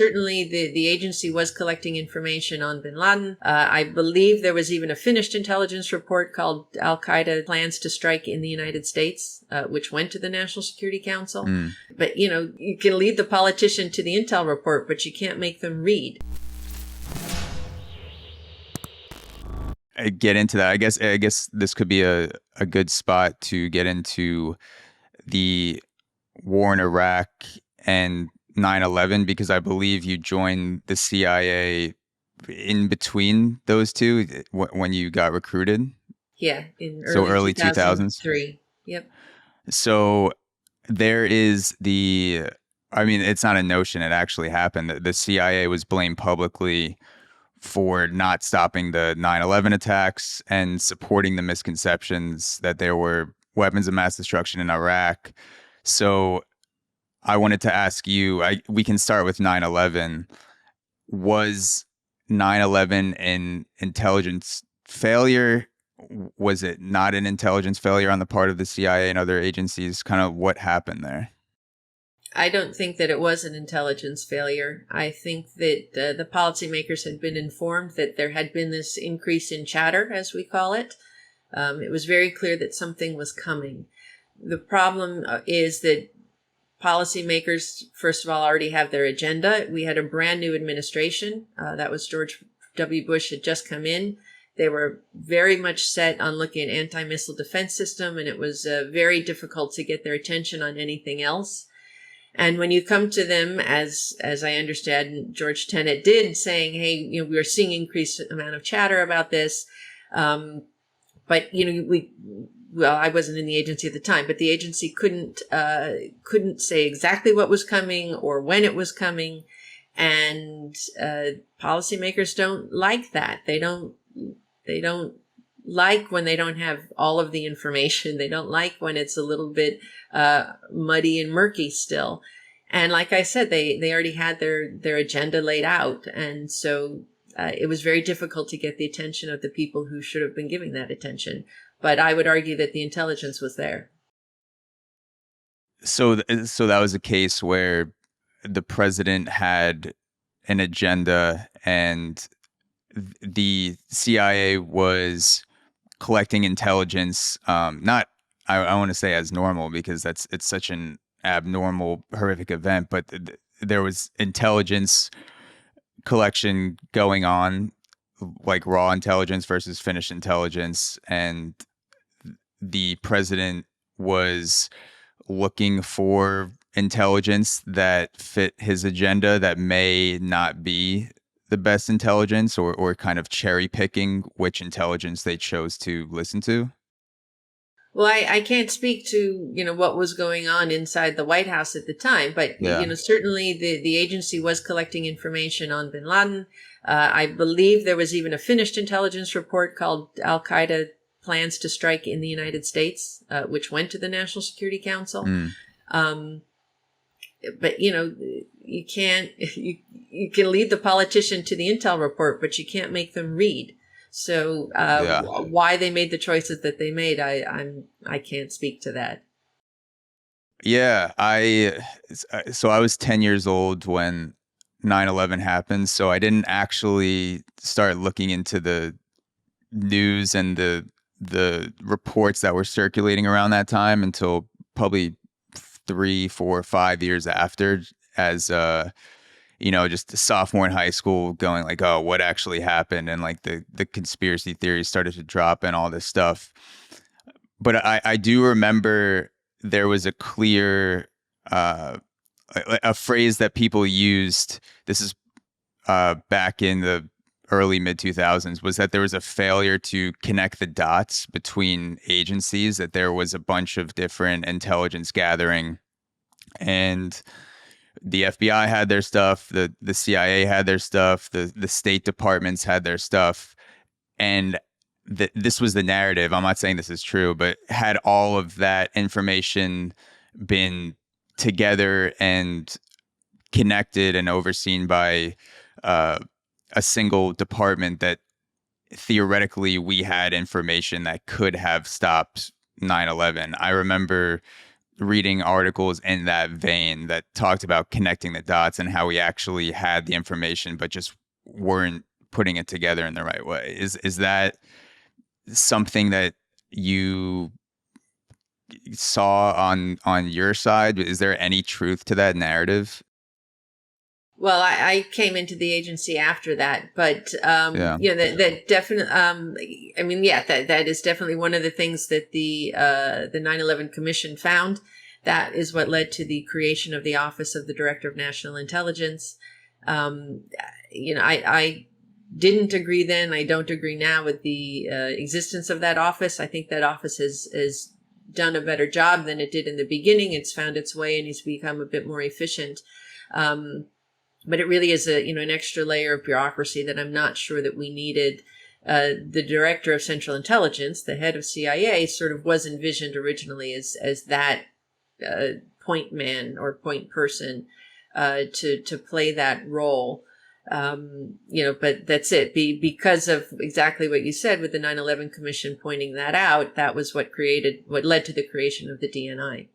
Certainly, the agency was collecting information on bin Laden. I believe there was even a finished intelligence report called Al-Qaeda Plans to Strike in the United States, which went to the National Security Council. But, you can lead the politician to the intel report, but you can't make them read. I get into that. I guess this could be a good spot to get into the war in Iraq and 9/11, because I believe you joined the CIA in between those two when you got recruited. Yeah, in early 2003. Yep. So there is it's not a notion, it actually happened. The CIA was blamed publicly for not stopping the 9/11 attacks and supporting the misconceptions that there were weapons of mass destruction in Iraq. So I wanted to ask you, we can start with 9/11. Was 9/11 an intelligence failure? Was it not an intelligence failure on the part of the CIA and other agencies? Kind of what happened there? I don't think that it was an intelligence failure. I think that the policymakers had been informed that there had been this increase in chatter, as we call it. It was very clear that something was coming. The problem is that policymakers, first of all, already have their agenda. We had a brand new administration. That was George W. Bush had just come in. They were very much set on looking at anti-missile defense system, and it was very difficult to get their attention on anything else. And when you come to them, as I understand George Tenet did, saying, hey, we are seeing increased amount of chatter about this. But, I wasn't in the agency at the time, but the agency couldn't say exactly what was coming or when it was coming. And policymakers don't like that. They don't like when they don't have all of the information. They don't like when it's a little bit muddy and murky still. And like I said, they already had their agenda laid out. And so it was very difficult to get the attention of the people who should have been giving that attention. But I would argue that the intelligence was there. So that was a case where the president had an agenda and the CIA was collecting intelligence, not, I want to say as normal, because it's such an abnormal, horrific event, but there was intelligence collection going on, like raw intelligence versus finished intelligence, and the president was looking for intelligence that fit his agenda that may not be the best intelligence, or kind of cherry picking which intelligence they chose to listen to? Well, I can't speak to, what was going on inside the White House at the time, but, certainly the agency was collecting information on bin Laden. I believe there was even a finished intelligence report called Al-Qaeda Plans to Strike in the United States, which went to the National Security Council. But, you can lead the politician to the intel report, but you can't make them read. So why they made the choices that they made, I can't speak to that. Yeah, so I was 10 years old when 9/11 happened, so I didn't actually start looking into the news and the reports that were circulating around that time until probably 3, 4, 5 years after, as just a sophomore in high school, going like, oh, what actually happened? And like the conspiracy theories started to drop and all this stuff. But I do remember there was a clear, a phrase that people used, this is back in the early mid-2000s, was that there was a failure to connect the dots between agencies, that there was a bunch of different intelligence gathering, and the FBI had their stuff, the CIA had their stuff, the State Departments had their stuff, and this was the narrative. I'm not saying this is true, but had all of that information been together and connected and overseen by a single department, that theoretically we had information that could have stopped 9/11. I remember reading articles in that vein that talked about connecting the dots and how we actually had the information, but just weren't putting it together in the right way. Is that something that you saw on your side? Is there any truth to that narrative? Well, I came into the agency after that, but Yeah. that definitely. I mean, yeah, that is definitely one of the things that the 9/11 Commission found. That is what led to the creation of the Office of the Director of National Intelligence. I didn't agree then. I don't agree now with the existence of that office. I think that office has done a better job than it did in the beginning. It's found its way and it's become a bit more efficient. But it really is an extra layer of bureaucracy that I'm not sure that we needed. The Director of Central Intelligence, the head of CIA, sort of was envisioned originally as that point man or point person to play that role. But that's it. Because of exactly what you said with the 9/11 Commission pointing that out, that was what led to the creation of the DNI.